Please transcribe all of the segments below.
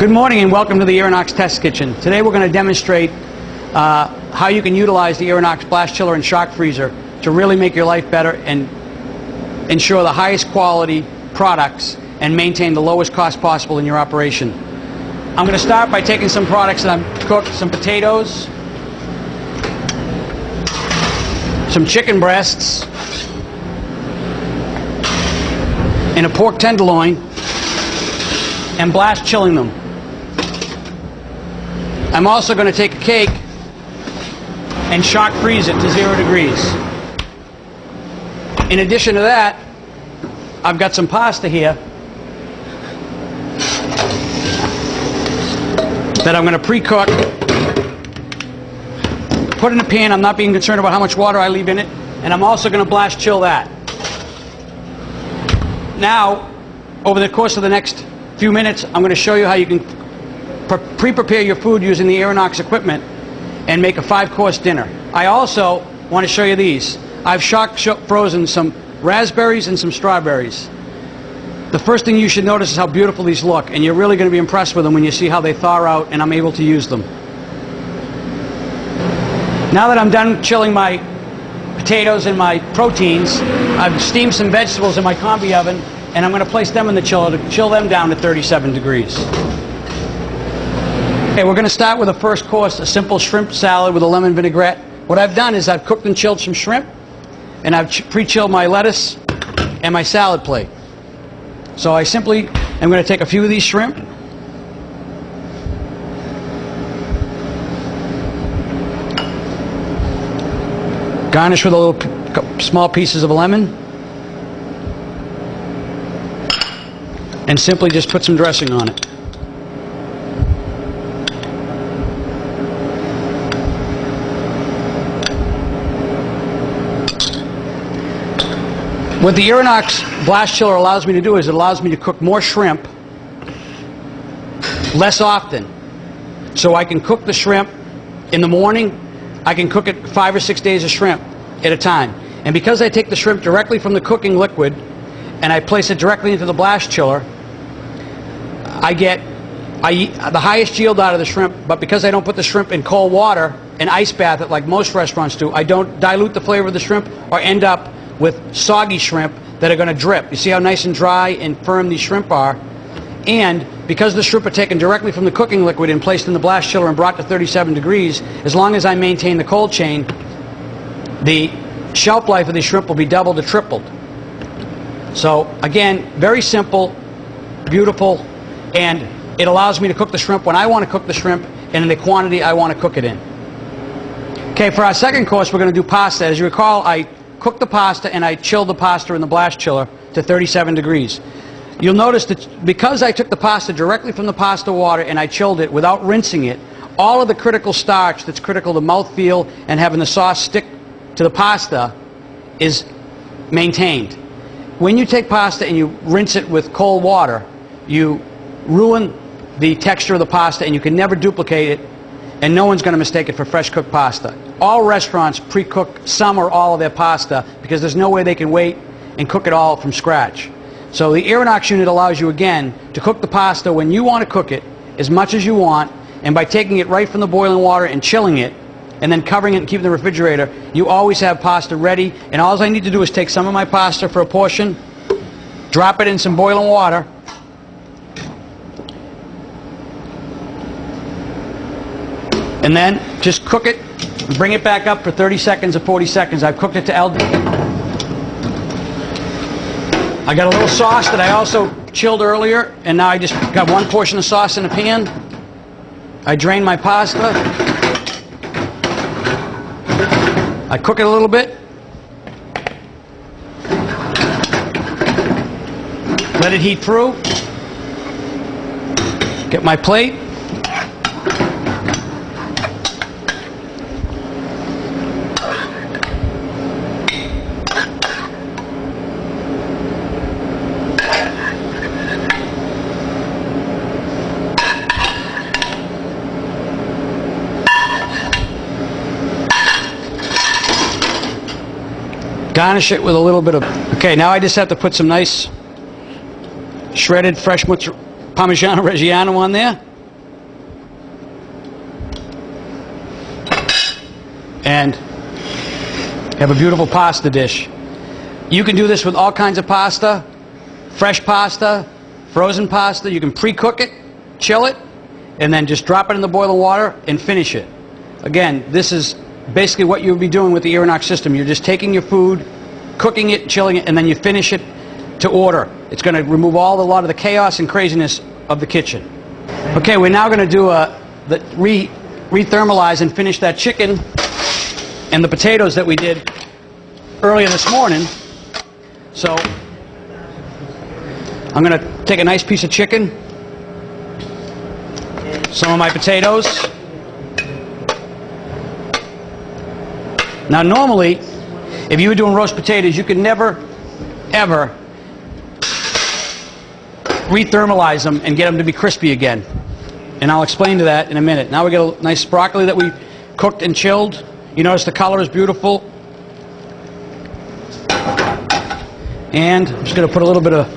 Good morning and welcome to the Irinox Test Kitchen. Today we're going to demonstrate how you can utilize the Irinox blast chiller and shock freezer to really make your life better and ensure the highest quality products and maintain the lowest cost possible in your operation. I'm going to start by taking some products that I've cooked, some potatoes, some chicken breasts, and a pork tenderloin, and blast chilling them. I'm also going to take a cake and shock freeze it to 0 degrees. In addition to that, I've got some pasta here that I'm going to pre-cook, put in a pan. I'm not being concerned about how much water I leave in it, and I'm also going to blast chill that. Now, over the course of the next few minutes, I'm going to show you how you can pre-prepare your food using the Irinox equipment and make a 5-course dinner. I also want to show you these. I've shock frozen some raspberries and some strawberries. The first thing you should notice is how beautiful these look, and you're really going to be impressed with them when you see how they thaw out and I'm able to use them. Now that I'm done chilling my potatoes and my proteins, I've steamed some vegetables in my combi oven, and I'm going to place them in the chiller to chill them down to 37 degrees. Okay, we're going to start with the first course, a simple shrimp salad with a lemon vinaigrette. What I've done is I've cooked and chilled some shrimp, and I've pre-chilled my lettuce and my salad plate. So I simply am going to take a few of these shrimp, garnish with a little small pieces of lemon, and simply just put some dressing on it. What the Irinox blast chiller allows me to do is it allows me to cook more shrimp less often. So I can cook the shrimp in the morning. I can cook it 5 or 6 days of shrimp at a time. And because I take the shrimp directly from the cooking liquid and I place it directly into the blast chiller, I get the highest yield out of the shrimp. But because I don't put the shrimp in cold water and ice bath it like most restaurants do, I don't dilute the flavor of the shrimp or end up with soggy shrimp that are going to drip. You see how nice and dry and firm these shrimp are? And because the shrimp are taken directly from the cooking liquid and placed in the blast chiller and brought to 37 degrees, as long as I maintain the cold chain, the shelf life of the shrimp will be doubled to tripled. So again, very simple, beautiful, and it allows me to cook the shrimp when I want to cook the shrimp and in the quantity I want to cook it in. Okay, for our second course, we're going to do pasta. As you recall, I cooked the pasta and I chilled the pasta in the blast chiller to 37 degrees. You'll notice that because I took the pasta directly from the pasta water and I chilled it without rinsing it, all of the critical starch that's critical to mouthfeel and having the sauce stick to the pasta is maintained. When you take pasta and you rinse it with cold water, you ruin the texture of the pasta and you can never duplicate it, and no one's going to mistake it for fresh cooked pasta. All restaurants pre-cook some or all of their pasta because there's no way they can wait and cook it all from scratch. So the Irinox unit allows you again to cook the pasta when you want to cook it as much as you want, and by taking it right from the boiling water and chilling it and then covering it and keeping it in the refrigerator, you always have pasta ready. And all I need to do is take some of my pasta for a portion, drop it in some boiling water, and then just cook it, bring it back up for 30 seconds or 40 seconds. I've cooked it to al dente. I got a little sauce that I also chilled earlier, and now I just got one portion of sauce in a pan. I drain my pasta. I cook it a little bit. Let it heat through. Get my plate. Garnish it with a little bit of... Okay, now I just have to put some nice shredded fresh Parmigiano Reggiano on there. and have a beautiful pasta dish. You can do this with all kinds of pasta, fresh pasta, frozen pasta. You can pre-cook it, chill it, and then just drop it in the boiling water and finish it. Again, this is basically what you would be doing with the Irinox system. You're just taking your food, cooking it, chilling it, and then you finish it to order. It's going to remove a lot of the chaos and craziness of the kitchen. Okay, we're now going to do re-thermalize and finish that chicken and the potatoes that we did earlier this morning. So I'm going to take a nice piece of chicken, some of my potatoes. Now normally, if you were doing roast potatoes, you could never, ever re-thermalize them and get them to be crispy again. And I'll explain to that in a minute. Now we got a nice broccoli that we cooked and chilled. You notice the color is beautiful. And I'm just going to put a little bit of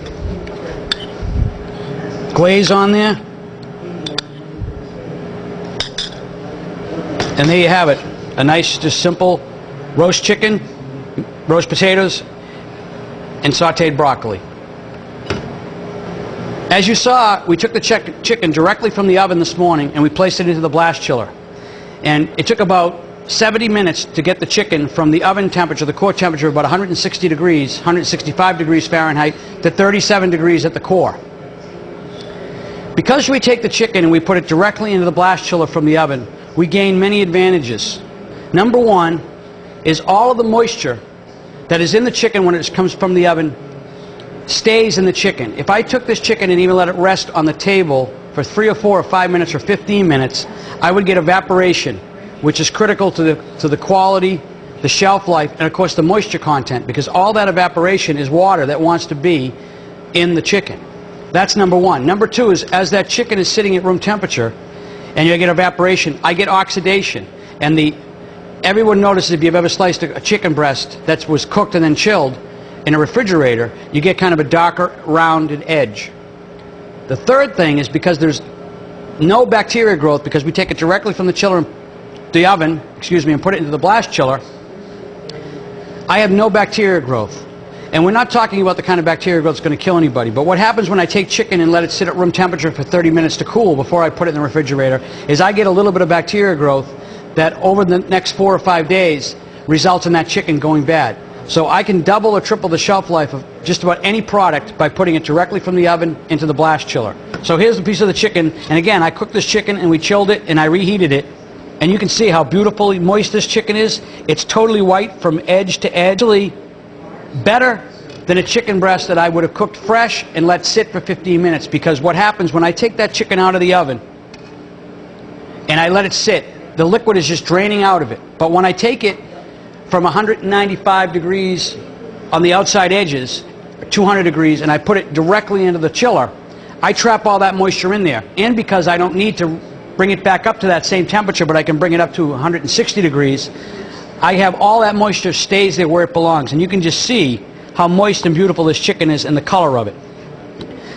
glaze on there. And there you have it. A nice, just simple roast chicken, roast potatoes, and sauteed broccoli. As you saw, we took the chicken directly from the oven this morning and we placed it into the blast chiller. And it took about 70 minutes to get the chicken from the oven temperature, the core temperature of about 160 degrees, 165 degrees Fahrenheit, to 37 degrees at the core. Because we take the chicken and we put it directly into the blast chiller from the oven, we gain many advantages. Number one is all of the moisture that is in the chicken when it comes from the oven stays in the chicken. If I took this chicken and even let it rest on the table for 3 or 4 or 5 minutes or 15 minutes, I would get evaporation, which is critical to the quality, the shelf life, and of course the moisture content, because all that evaporation is water that wants to be in the chicken. That's number one. Number two is, as that chicken is sitting at room temperature and you get evaporation, I get oxidation. And everyone notices, if you've ever sliced a chicken breast that was cooked and then chilled in a refrigerator, you get kind of a darker, rounded edge. The third thing is, because there's no bacteria growth, because we take it directly from the chiller, the oven, and put it into the blast chiller, I have no bacteria growth. And we're not talking about the kind of bacteria growth that's going to kill anybody. But what happens when I take chicken and let it sit at room temperature for 30 minutes to cool before I put it in the refrigerator is I get a little bit of bacteria growth that over the next 4 or 5 days results in that chicken going bad. So I can double or triple the shelf life of just about any product by putting it directly from the oven into the blast chiller. So here's a piece of the chicken, and again, I cooked this chicken and we chilled it and I reheated it, and you can see how beautifully moist this chicken is. It's totally white from edge to edge. Actually better than a chicken breast that I would have cooked fresh and let sit for 15 minutes, because what happens when I take that chicken out of the oven and I let it sit, the liquid is just draining out of it. But when I take it from 195 degrees on the outside edges, 200 degrees, and I put it directly into the chiller, I trap all that moisture in there. And because I don't need to bring it back up to that same temperature, but I can bring it up to 160 degrees, I have all that moisture stays there where it belongs. And you can just see how moist and beautiful this chicken is and the color of it.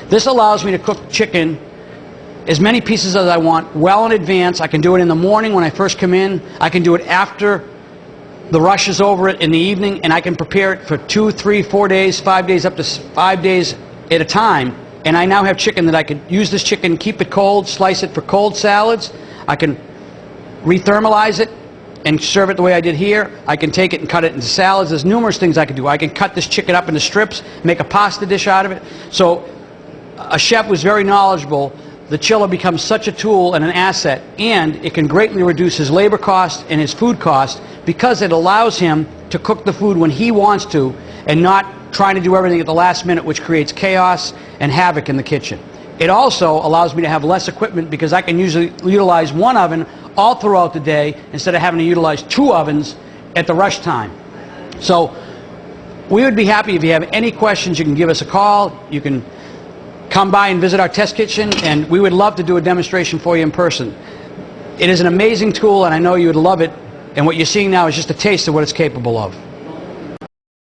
This allows me to cook chicken as many pieces as I want well in advance. I can do it in the morning when I first come in. I can do it after the rush is over it in the evening, and I can prepare it for 2, 3, 4 days, 5 days, up to 5 days at a time. And I now have chicken that I could use this chicken, keep it cold, slice it for cold salads. I can re-thermalize it and serve it the way I did here. I can take it and cut it into salads. There's numerous things I can do. I can cut this chicken up into strips, make a pasta dish out of it. So a chef was very knowledgeable. The chiller becomes such a tool and an asset, and it can greatly reduce his labor cost and his food cost, because it allows him to cook the food when he wants to and not trying to do everything at the last minute, which creates chaos and havoc in the kitchen. It also allows me to have less equipment, because I can usually utilize one oven all throughout the day instead of having to utilize 2 ovens at the rush time. So we would be happy if you have any questions. You can give us a call. You can come by and visit our test kitchen, and we would love to do a demonstration for you in person. It is an amazing tool, and I know you would love it, and what you're seeing now is just a taste of what it's capable of.